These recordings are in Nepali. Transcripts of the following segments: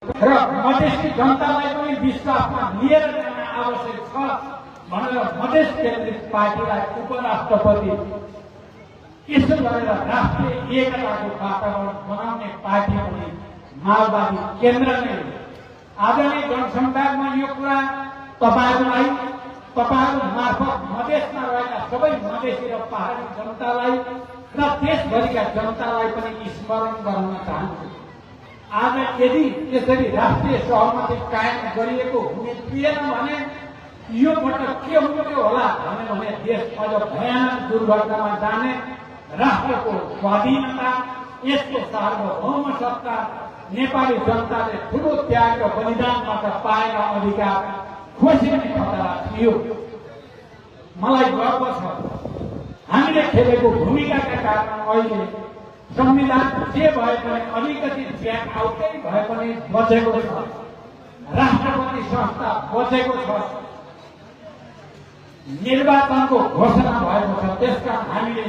र मधेसी जनतालाई पनि विश्वासमा लिएर जान आवश्यक छ भनेर मधेस केन्द्रित पार्टीलाई उपराष्ट्रपति यसो गरेर राष्ट्रिय एकताको वातावरण बनाउने पार्टी पनि माओवादी केन्द्र नै हो। आदरणीय जनसम्वादमा यो कुरा तपाईहरुलाई तपाईहरु मार्फत मधेसमा रहेका सबै मधेसी र पहाडी जनतालाई र देशभरिका जनतालाई पनि स्मरण गराउन चाहन्छु। आज यदि त्यसरी राष्ट्रिय सहमति कायम गरिएको हुने थिएन भने यो पटक के हुन्थ्यो होला भने देश अझ भयानक दुर्घटनामा जाने, राष्ट्रको स्वाधीनता, यसको सार्वभौम सत्ता, नेपाली जनताले ठूलो त्याग र बलिदानबाट पाएका अधिकार खोज्ने खतरा थियो। मलाई गर्व छ हामीले खेलेको भूमिकाका कारण अहिले संविधान जे भए पनि अलिकति ब्याक आउटै भए पनि बचेको छ, राष्ट्रपति संस्था बचेको छ, निर्वाचनको घोषणा भएको छ। त्यसकारण हामीले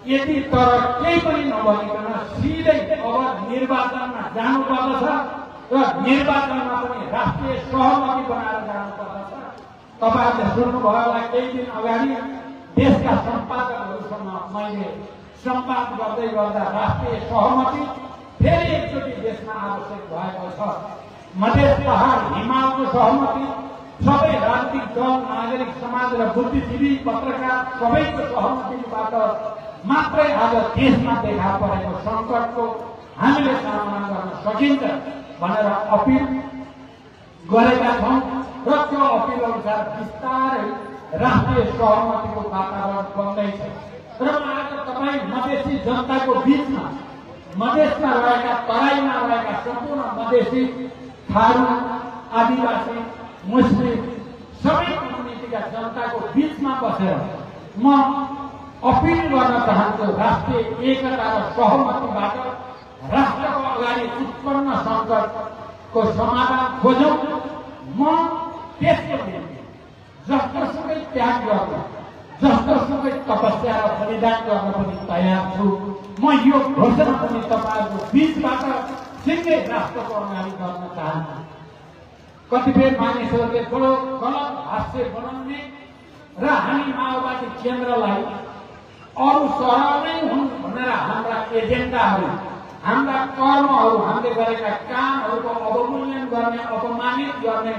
यदि तर केही पनि नभनिकन सिधै अब निर्वाचनमा जानुपर्दछ र निर्वाचनमा पनि राष्ट्रिय सहमति बनाएर जानुपर्दछ। तपाईहरुले सुन्नुभयो होला केही दिन अगाडि देशका सम्पादकहरूसँग मैले संवाद गर्दै गर्दा राष्ट्रिय सहमति फेरि एकचोटि देशमा आवश्यक भएको छ। मधेस पहाड हिमालको सहमति, सबै राजनीतिक दल, नागरिक समाज र बुद्धिजीवी पत्रकार सबैको सहमतिबाट मात्रै आज देशमा देखा परेको संकटको हामीले सामना गर्न सकिन्छ भनेर अपिल गरेका छौं र त्यो अपिल अनुसार बिस्तारै राष्ट्रिय सहमतिको वातावरण बन्दैछ। र आज तपाईँ मधेसी जनताको बीचमा मधेसमा रहेका, तराईमा रहेका सम्पूर्ण मधेसी, थारू, आदिवासी, मुस्लिम सबै कम्युनिटीका जनताको बीचमा बसेर म अपिल गर्न चाहन्छु राष्ट्रिय एकता र सहमतिबाट राष्ट्रको अगाडि उत्पन्न संकटको समाधान खोजौं। म त्यसको निम्ति जस्तोसुकै त्याग गर्न, जस्तोसुकै तपस्या र बलिदान गर्न पनि तयार छु। म यो घोषणा पनि तपाईहरुको बीचबाट सिधै राष्ट्रको अगाडि गर्न चाहन्छु। कतिपय मानिसहरूले बडो गलत भाष्य बनाउने र हामी माओवादी केन्द्रलाई अरू सहर नै हुन् भनेर हाम्रा एजेन्डाहरू, हाम्रा कर्महरू, हामीले गरेका कामहरूको अवमूल्यन गर्ने, अपमानित गर्ने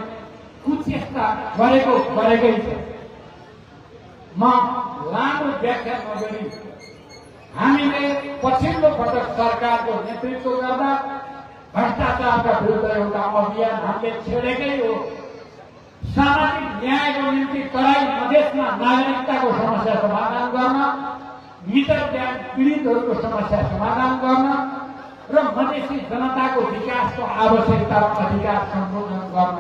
कुचेष्टा गरेकै छ। म लामो व्याख्या नगरी हामीले पछिल्लो पटक सरकारको नेतृत्व गर्दा भ्रष्टाचारका विरुद्ध एउटा अभियान हामीले छेडेकै हो। सामाजिक न्यायको निम्ति तराई मधेसमा नागरिकताको समस्या समाधान गर्न, मृतक पीडितहरूको समस्या समाधान गर्न र मधेसी जनताको विकासको आवश्यकता र अधिकार सम्बोधन गर्न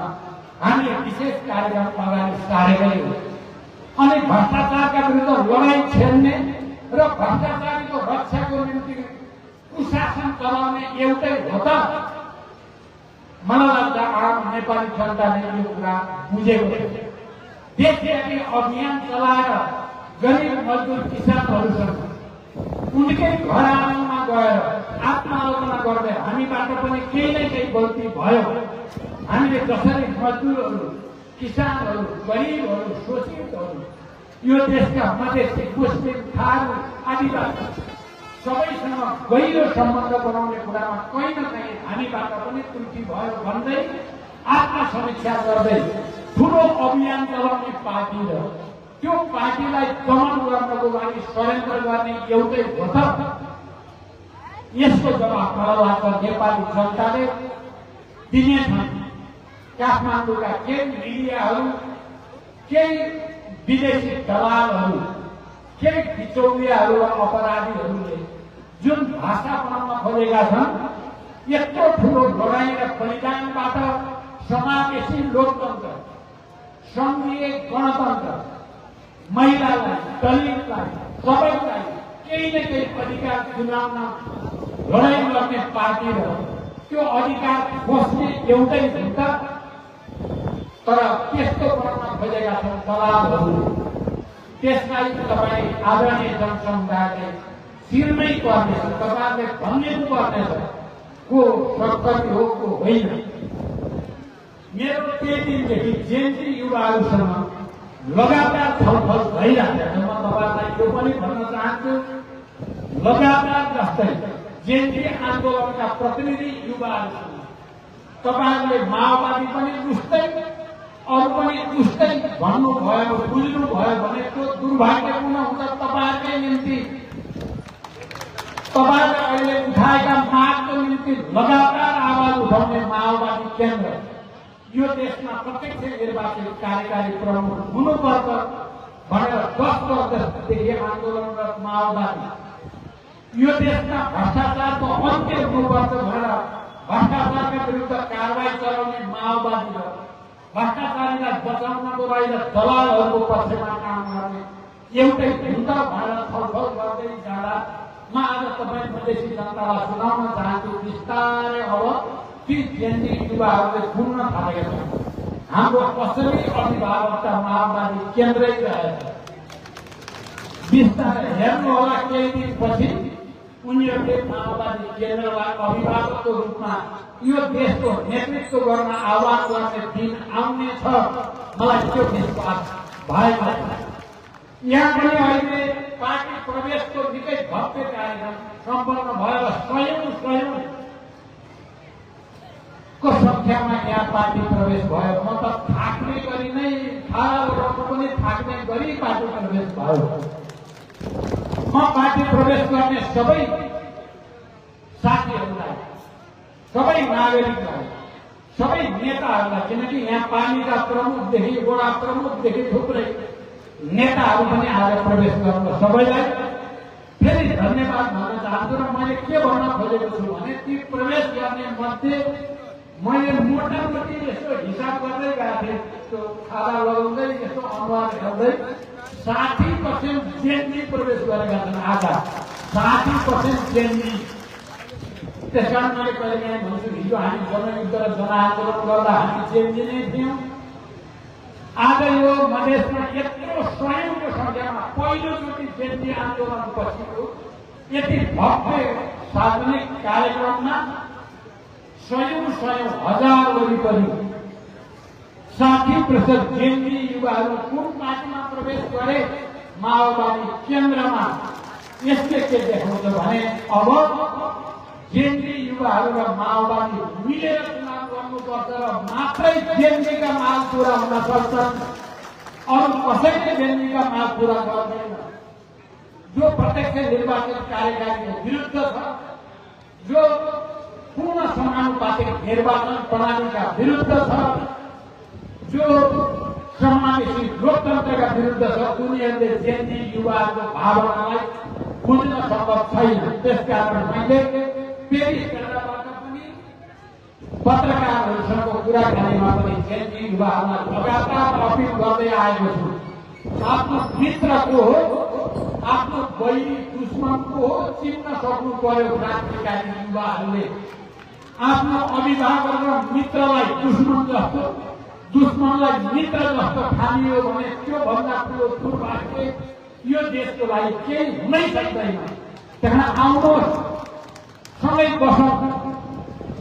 हामीले विशेष कार्यक्रम अगाडि सारेकै हो। अनि भ्रष्टाचारका विरुद्ध लडाईँ छेड्ने र भ्रष्टाचारीको रक्षाको निम्ति कुशासन चलाउने एउटै हो त? मलाई लाग्छ आम नेपाली जनताले यो कुरा बुझेको छ। देशव्यापी अभियान चलाएर गरिब मजदुर किसानहरूसँग उनकै घर आँगनमा गएर आत्मालोचना गर्दै हामीबाट पनि केही न केही गल्ती भयो, हामीले जसरी मजदुरहरू, किसानहरू, गरिबहरू, शोषितहरू, यो देशका मधेसी, मुस्लिम, थारू, आदिवासी सबैसँग गहिरो सम्बन्ध बनाउने कुरामा कहीँ न कहीँ हामीबाट पनि त्रुटि भयो भन्दै आत्मसमीक्षा गर्दै ठूलो अभियान चलाउने पार्टी र त्यो पार्टीलाई दमन गर्नको लागि षड्यन्त्र गर्ने एउटै हो त? यसको जवाब मलाई लाग्छ नेपाली जनताले दिनेछन्। काठमाडौँका केही मिडियाहरू, केही विदेशी दलालहरू, केही बिचौलियाहरू र अपराधीहरूले जुन भाषा बनाउन खोजेका छन्, यत्रो ठूलो लडाईँ र बलिदानबाट समावेशी लोकतन्त्र, संघीय गणतन्त्र, महिलालाई, दलितलाई, सबैलाई केही न केही अधिकार दिलाउन लडाईँ गर्ने पार्टी र त्यो अधिकार खोज्ने एउटै हुन्छ। तर त्यस्तो गर्न खोजेका छन् दलालहरू। त्यसलाई तपाईँ आदरणीय जनसमुदायले शिरमै पर्नेछ, तपाईँहरूले भनिदिनु पर्नेछ। को संस्कृति हो को होइन। मेरो त्यही दिनदेखि जेन्जी युवाहरूसँग लगातार छलफल भइरहेको छ। म तपाईँलाई यो पनि भन्न चाहन्छु, लगातार जस्तै जेन्जी आन्दोलनका प्रतिनिधि युवाहरूसँग तपाईँहरूले माओवादी पनि उस्तै अरू पनि उस्तै भन्नुभयो, बुझ्नुभयो भने त्यो दुर्भाग्यपूर्ण हुन्छ तपाईँहरूकै निम्ति। तपाईँले अहिले उठाएका मागको निम्ति लगातार आवाज उठाउने माओवादी केन्द्र यो देशमा प्रत्यक्ष निर्वाचित कार्यकारी प्रमुख हुनुपर्छ भनेर 10 वर्षदेखि आन्दोलनरत माओवादी, यो देशमा भ्रष्टाचारको अन्त्य हुनुपर्छ भनेर भ्रष्टाचारका विरुद्ध कारवाही चलाउने माओवादी र भ्रष्टाचारीलाई बचाउनको लागि दलालहरूको पक्षमा काम गर्ने एउटै हुन्छ भनेर छलफल गर्दै जाँदा म आज तपाईँ मधेसी जनतालाई सुनाउन चाहन्छु, बिस्तारै अब ती जेन्जी युवाहरूले बुझ्न थालेका छन् हाम्रो असली अभिभावकता माओवादी केन्द्रै रहेछ। बिस्तारै हेर्नु होला, केही दिनपछि उनीहरूले माओवादी केन्द्रलाई अभिभावकको रूपमा यो देशको नेतृत्व गर्न आह्वान गर्ने दिन आउनेछ। मलाई त्यो विश्वास भएको छ। यहाँ पनि अहिले पार्टी प्रवेशको निकै भव्य कार्यक्रम सम्पन्न भएर सयौं को संख्यामा यहाँ पार्टी प्रवेश भयो। म त थाक्ने गरी नै पनि थाक्ने गरी पार्टी प्रवेश भयो। म पार्टी प्रवेश गर्ने सबै साथीहरूलाई, सबै नागरिकलाई, सबै नेताहरूलाई, किनकि यहाँ पार्टीका प्रमुखदेखि वडा प्रमुखदेखि थुप्रै नेताहरू पनि आज प्रवेश गर्नु, सबैलाई फेरि धन्यवाद भन्न चाहन्छु। र मैले के भन्न खोजेको छु भने ती प्रवेश गर्ने मध्ये मैले मोटामोटी यसो हिसाब गर्दै गएको थिएँ, त्यो खादा लगाउँदै यसो अनुहार हेर्दै 60% जेन्जी प्रवेश गरेका छन्। आज 60% जेन्जी। त्यसकारण मैले कहिलेकाहीँ भन्छु, हिजो हामी जनयुद्ध र जनआन्दोलन गर्दा हामी जेन्जी नै थियौँ। आज यो मधेसमा यत्रो सयौंको संख्यामा पहिलोचोटि जेन्जी आन्दोलनपछिको यति भव्य सार्वजनिक कार्यक्रममा सयौं हजार वरिपरि 60% जेन्जी युवाहरू कुन पार्टीमा प्रवेश गरे? माओवादी केन्द्रमा। यसले के देखाउँछ भने अब जेन्जी युवाहरू र माओवादी मिलेर चुनाव गर्नुपर्छ र मात्रै जेन्जीका माग पूरा हुन सक्छन्, अरू कसैले जेन्जीका माग पूरा गर्दैन। जो प्रत्यक्ष निर्वाचित कार्यकारीको विरुद्ध छ, जो पूर्ण समानुपातिक निर्वाचन प्रणालीका विरुद्ध छ, जो समावेशी लोकतन्त्रका विरुद्ध छ, उनीहरूले जेन्जी युवाहरूको भावनालाई बुझ्न सम्भव छैन। त्यसकारण मैले फेरि एकताबाट पनि पत्रकारहरूसँग कुराकानीमा पनि जेन्जी युवाहरूलाई लगातार अपिल गर्दै आएको छु। आफ्नो मित्रको हो, आफ्नो बैरी दुश्मनको हो चिन्न सक्नु पर्यो। क्रान्तिकारी युवाहरूले आफ्नो अभिभावक र मित्रलाई दुश्मन जस्तो, दुश्मनलाई मित्र जस्तो ठानियो भने त्यो भन्दा ठुलो दुर्भाग्य यो देशको लागि केही हुनै सक्दैन। त्यहाँ आउनुहोस्, सँगै बसौँ,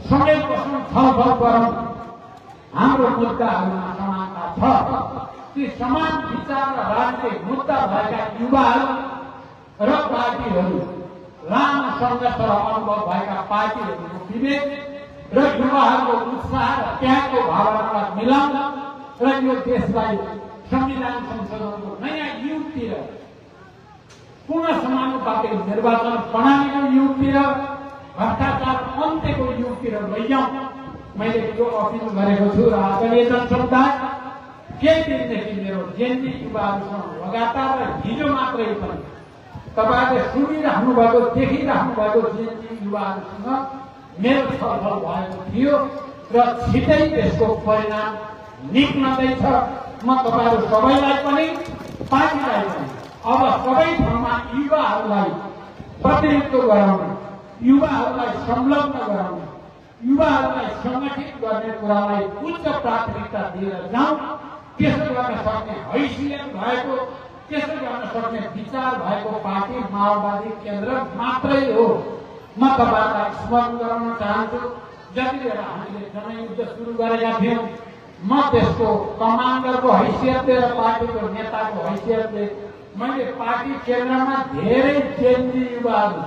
छलफल गरौँ। हाम्रो मुद्दाहरूमा समानता छ। ती समान विचार र राजनीतिक मुद्दा भएका युवाहरू र पार्टीहरू, लामो सङ्घर्ष र अनुभव भएका पार्टीहरूको विवेक र युवाहरूको उत्साह र त्यागको भावनालाई मिलाउन र यो देशलाई संविधान संशोधनको नयाँ युगतिर, पूर्ण समानुपातिक निर्वाचन प्रणालीको युगतिर, भ्रष्टाचार अन्त्यको युगतिर लैजाउँ। मैले यो अपिल गरेको छु र आदरणीय जनसमुदाय, केही दिनदेखि मेरो जेन्जी युवाहरूसँग लगातार र हिजो मात्रै पनि तपाईँहरूले सुनिराख्नु भएको, देखिराख्नु भएको जेन्जी युवाहरूसँग मेरो छलफल भएको थियो र छिटै त्यसको परिणाम निक्लँदैछ। म तपाईँहरू सबैलाई पनि, पार्टीलाई पनि अब सबै ठाउँमा युवाहरूलाई प्रतिनिधित्व गराउने, युवाहरूलाई संलग्न गराउने, युवाहरूलाई सङ्गठित गर्ने कुरालाई उच्च प्राथमिकता दिएर जाउँ। त्यसो गर्न सक्ने हैसियत भएको, त्यसो गर्न सक्ने विचार भएको पार्टी माओवादी केन्द्र मात्रै हो। म तपाईहरुलाई स्मरण गराउन चाहन्छु जति बेला हामीले जनयुद्ध सुरु गरेका थियौं म त्यसको कमान्डरको हैसियतले र पार्टीको नेताको हैसियतले मैले पार्टी केन्द्रमा धेरै जेनजी युवाहरू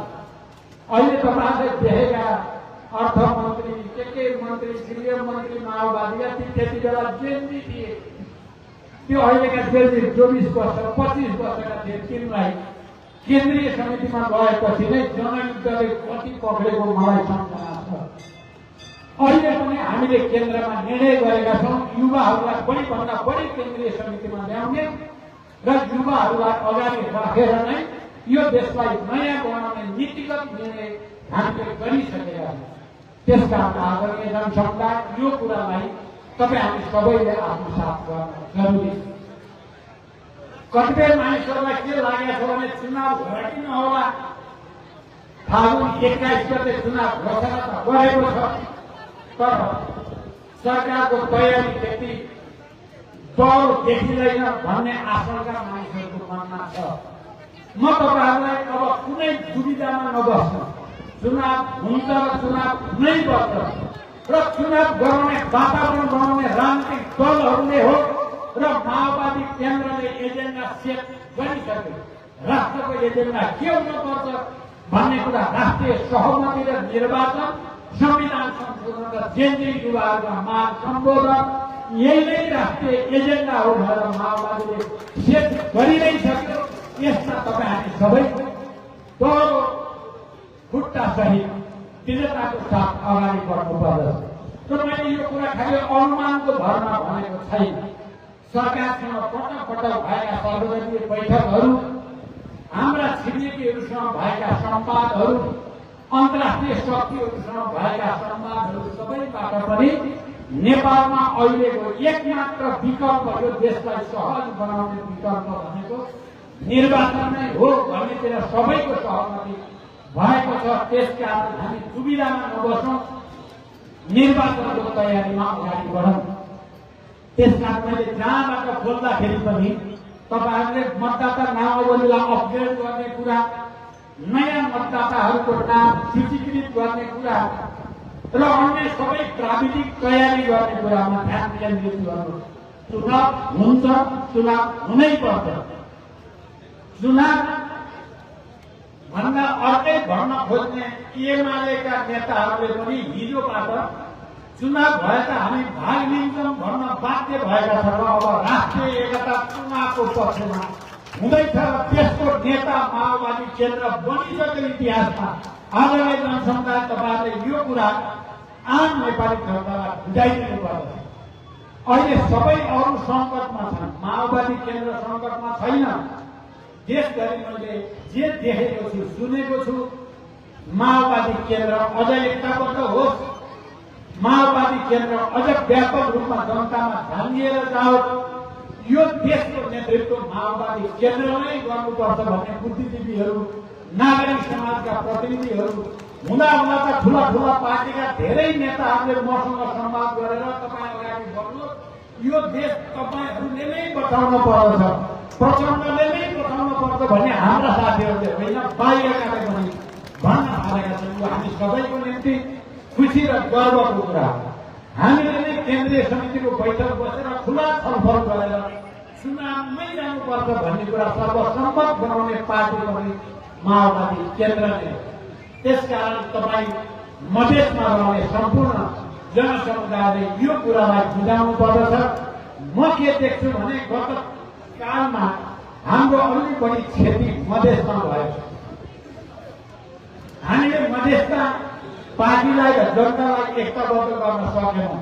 अहिले तपाईहरुले देखेका अर्थमन्त्री के मन्त्री गृह मन्त्री माओवादी त्यति बेला जेनजी थिए त्यो अहिलेका जेनजी 24 वर्ष 25 वर्षका थिए तिनलाई केन्द्रीय समितिमा गएपछि नै जनयुद्धले कति पक्रेको मलाई सम्झना छ अहिले पनि हामीले केन्द्रमा निर्णय गरेका छौं युवाहरूलाई बढीभन्दा बढी केन्द्रीय समितिमा ल्याउने र युवाहरूलाई अगाडि राखेर नै यो देशलाई नयाँ बनाउने नीतिगत निर्णय हामीले गरिसकेका छौं त्यसकारण आदरणीय जनसमुदाय यो कुरालाई तपाईँ हामी सबैले आत्मसात गर्न जरुरी छ कतिपय मानिसहरूलाई के लागेको छ भने चुनाव घटिन होला फागुन 21 गते चुनाव घोषणा त गरेको छ तर सरकारको तयारी त्यति बल देखिँदैन भन्ने आशंका मानिसहरूको मनमा छ म तपाईहरुलाई अब कुनै दुविधामा नबस्नु चुनाव हुन्छ र चुनाव हुनै पर्छ र चुनाव गराउने वातावरण बनाउने राजनीतिक दलहरूले हो र माओवादी केन्द्रले एजेन्डा सेट गरिसक्यो राष्ट्रको एजेन्डा के हुनुपर्छ भन्ने कुरा राष्ट्रिय सहमति र निर्वाचन संविधान संशोधन र जेनजी युवाहरूका माग सम्बोधन यही नै राष्ट्रिय एजेन्डा हो भनेर माओवादीले सेट गरिनै सक्यो यसमा तपाईँ हामी सबै दह्रो खुट्टा सहित दृढताको साथ अगाडि बढ्नु पर्दछ तर मैले यो कुरा खालि अनुमानको भरमा भनेको छैन सरकारसँग पटक पटक भएका सर्वदलीय बैठकहरू हाम्रा छिमेकीहरूसँग भएका संवादहरू अन्तर्राष्ट्रिय शक्तिहरूसँग भएका संवादहरू सबैबाट पनि नेपालमा अहिलेको एकमात्र विकल्प यो देशलाई सहज बनाउने विकल्प भनेको निर्वाचन नै हो भन्नेतिर सबैको सहमति भएको छ त्यसकारण हामी दुविधामा नबसौं निर्वाचनको तयारीमा अगाडि बढौं त्यसकारण मैले जहाँबाट बोल्दाखेरि पनि तपाईहरुले मतदाता नामावलीलाई अपग्रेड गर्ने कुरा नयाँ मतदाताहरूको नाम सूचीकृत गर्ने कुरा र अन्य सबै प्राविधिक तयारी गर्ने कुरामा ध्यान केन्द्रित गर्नु चुनाव हुन्छ चुनाव हुनै पर्छ चुनाव भन्दा अर्कै भन्न खोज्ने एमालेका नेताहरूले पनि हिजोबाट चुनाव भए त हामी भाग लिन्छौं भन्न बाध्य भएका छन् अब राष्ट्रिय एकता चुनावको पक्षमा हुँदैछ र त्यसको नेता माओवादी केन्द्र बनिसकेको इतिहासमा आदरणीय जनसमुदाय तपाईहरुले यो कुरा आम नेपाली जनतालाई बुझाइदिनु पर्छ अहिले सबै अरू संकटमा छन् माओवादी केन्द्र संकटमा छैन देशभरि मैले जे देखेको छु सुनेको छु माओवादी केन्द्र अझ एकताबद्ध होस् माओवादी केन्द्र अझ व्यापक रूपमा जनतामा झालिएर जाओस् यो देशको नेतृत्व माओवादी केन्द्र नै गर्नुपर्छ भन्ने बुद्धिजीवीहरू नागरिक समाजका प्रतिनिधिहरू हुँदा हुँदा त ठूला ठूला पार्टीका धेरै नेताहरूले मसँग संवाद गरेर तपाईँ अगाडि बढ्नु यो देश तपाईहरूले नै बचाउन पर्दछ प्रचण्डले नै बचाउन पर्छ भन्ने हाम्रा साथीहरूले होइन बाहिरकाले पनि भन्न थालेका छन् यो हामी सबैको निम्ति खुसी र गर्वको कुरा हो हामीले नै केन्द्रीय समितिको बैठक बसेर खुला छलफल गरेर चुनावमै जानुपर्छ भन्ने कुरा सर्वसम्मत बनाउने पार्टी पनि माओवादी केन्द्र नै त्यसकारण तपाईँ मधेसमा रहने सम्पूर्ण जनसमुदायले यो कुरालाई बुझाउनु पर्दछ म के देख्छु भने गत कालमा हाम्रो अलि बढी क्षति मधेसमा भयो हामीले मधेसका पार्टीलाई र जनतालाई एकताबद्ध गर्न सकेनौं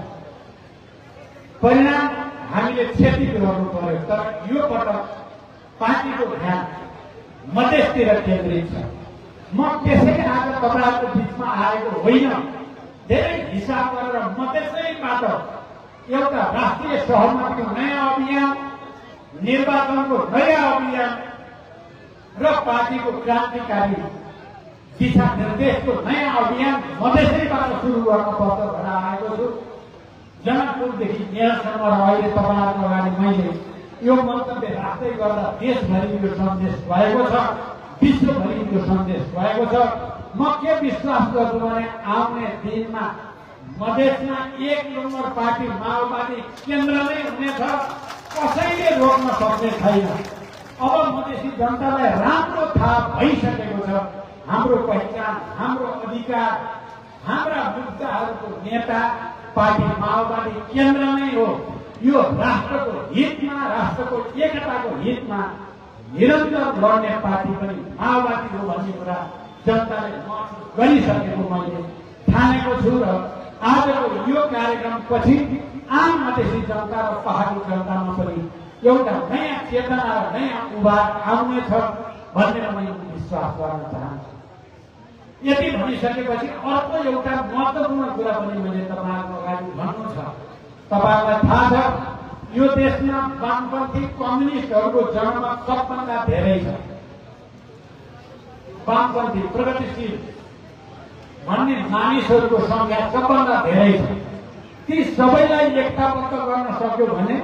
परिणाम हामीले क्षति गर्नु पर्यो तर यो पटक पार्टीको ध्यान मधेसतिर केन्द्रित छ म त्यसैले आज तपाईहरुको बीचमा आएको होइन धेरै हिसाब गरेर मधेसैबाट एउटा राष्ट्रिय सहमतिको नयाँ अभियान निर्वाचनको नयाँ अभियान र पार्टीको क्रान्तिकारी दिशा निर्देशको नयाँ अभियान मधेसैबाट सुरु गर्नुपर्छ भनेर आएको छु जनकपुरदेखि मेयरसम्म र अहिले तपाईहरुको अगाडि मैले यो मन्तव्य राख्दै गर्दा देशभरि यो सन्देश भएको छ विश्वभरि यो सन्देश भएको छ म के विश्वास गर्छु भने आउने दिनमा मधेसमा 1 नम्बर पार्टी माओवादी केन्द्रमै हुनेछ, कसैले रोक्न सक्ने छैन। अब मधेसी जनतालाई राम्रो थाहा भइसकेको छ हाम्रो पहिचान, हाम्रो अधिकार, हाम्रा मुद्दाहरूको नेता पार्टी माओवादी केन्द्रमै हो। यो राष्ट्रको हितमा, राष्ट्रको एकताको हितमा निरन्तर लड्ने पार्टी पनि माओवादी हो भन्ने कुरा जनताले महसुस गरिसकेको मैले ठानेको छु। र आजको यो कार्यक्रमपछि आम मधेसी जनता र पहाडी जनतामा पनि एउटा नयाँ चेतना र नयाँ उभार आउनेछ भनेर मैले विश्वास गर्न चाहन्छु। यति भनिसकेपछि अर्को एउटा महत्त्वपूर्ण कुरा पनि मैले तपाईँहरूको अगाडि भन्नु छ। तपाईँलाई थाहा छ यो देशमा वामपन्थी कम्युनिस्टहरूको जनमत सबभन्दा धेरै छ। वामपन्थी प्रगतिशील भन्ने मानिसहरूको संख्या सबभन्दा धेरै छ। ती सबैलाई एकताबद्ध गर्न सक्यो भने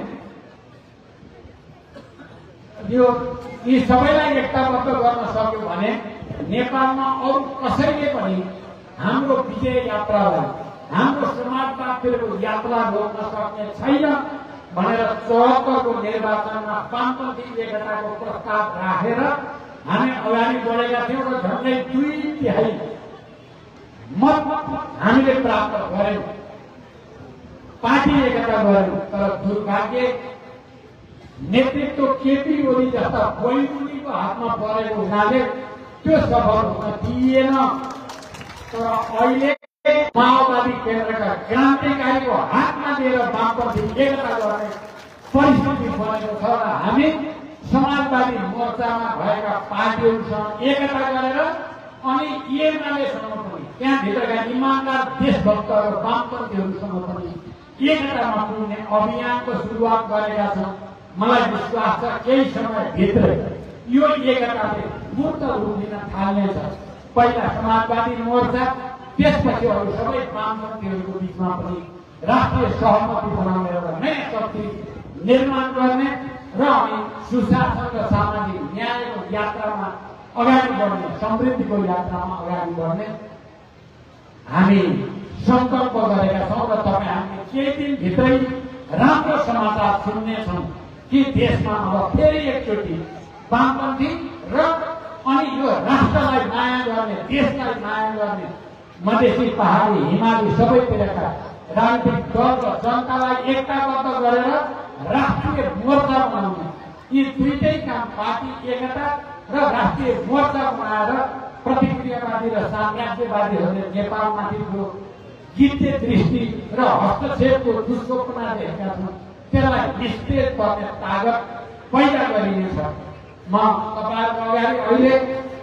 यी सबैलाई एकताबद्ध गर्न सक्यो भने नेपालमा अरू कसैले पनि हाम्रो विजय यात्रालाई, हाम्रो समाजवादको यात्रा रोक्न सक्ने छैन भनेर 74 को निर्वाचनमा वामपन्थी एकताको प्रस्ताव राखेर हामी अगाडि बढेका थियौँ र झन्डै 2/3 मत हामीले प्राप्त गर्यौं, पार्टी एकता गर्यौं। तर दुर्भाग्य नेतृत्व केपी ओली जस्ता बैगुनीको हातमा परेको हुनाले त्यो सफल हुन दिएन। तर अहिले माओवादी केन्द्रका क्रान्तिकारीको हातमा दिएर वामपन्थी एकता गर्ने परिस्थिति बनेको छ र हामी समाजवादी मोर्चामा भएका पार्टीहरूसँग एकता गरेर अनि एमालेसँग पनि त्यहाँभित्रका इमानदार देशभक्तहरू वामपन्थीहरूसँग पनि एकतामा पुग्ने अभियानको सुरुवात गरेका छौँ। मलाई विश्वास छ केही समयभित्र यो एकताले मूर्त रूप लिन थाल्नेछ। पहिला समाजवादी मोर्चा, त्यसपछि अरू सबै वामपन्थीहरूको बिचमा पनि राष्ट्रिय सहमति बनाउने एउटा नयाँ शक्ति निर्माण गर्ने र अनि सुशासन र सामाजिक न्यायको यात्रामा अगाडि बढ्ने, समृद्धिको यात्रामा अगाडि बढ्ने हामी संकल्प गरेका छौँ। र तपाईँ हामीले केही दिनभित्रै राम्रो समाचार सुन्नेछौँ कि देशमा अब फेरि एकचोटि वामपन्थी र अनि यो राष्ट्रलाई माया गर्ने, देशलाई माया गर्ने मधेसी, पहाडी, हिमाली सबैतिरका राजनीतिक दल र जनतालाई एकताबद्ध गरेर राष्ट्रिय मोर्चा बनाउने, यी दुईटै काम पार्टी एकता र राष्ट्रिय मोर्चा बनाएर प्रतिक्रियावादी र साम्राज्यवादीहरूले नेपालमाथिको जित्ते दृष्टि र हस्तक्षेपको दुष्कल्पना देखेका छन्, त्यसलाई निस्तेज गर्ने तागत पैदा गरिनेछ। म तपाईँहरूको अगाडि अहिले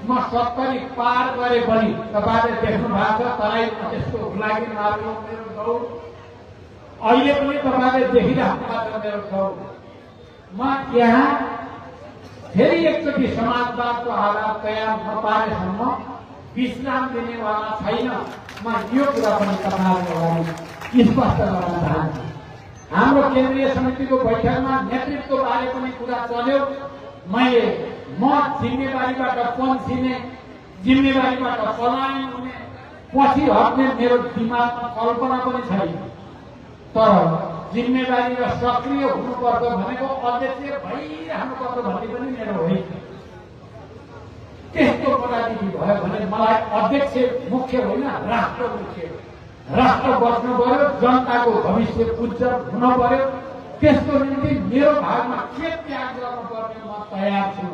म 70 पार गरे पनि तपाईँले देख्नु भएको छ तराई त्यसको लागि मार्ग मेरो दौड अहिले पनि तपाईँले देखिराख्नु भएको छ मेरो दौड। म यहाँ फेरि एकचोटि समाजवादको आधार तयार नपारेसम्म विश्राम दिनेवाला छैन। म यो कुरा पनि तपाईँहरूको अगाडि स्पष्ट गर्न चाहन्छु। हाम्रो केन्द्रीय समितिको बैठकमा नेतृत्व बारे पनि कुरा चल्यो। मैले म जिम्मेवारीबाट पन्सिने, जिम्मेवारीबाट पलायन हुने, पछि हट्ने मेरो दिमागमा कल्पना पनि छैन। तर जिम्मेवारी र सक्रिय हुनुपर्छ भनेको अध्यक्ष भइरहनुपर्छ भन्ने पनि मेरो होइन। त्यस्तो पदाधिकारी भयो भने मलाई अध्यक्ष मुख्य होइन, राष्ट्र मुख्य। राष्ट्र बच्नु पर्यो, जनताको भविष्य उज्जवल हुन पर्यो। त्यसको निम्ति मेरो भागमा के त्याग गर्नुपर्ने म तयार छु।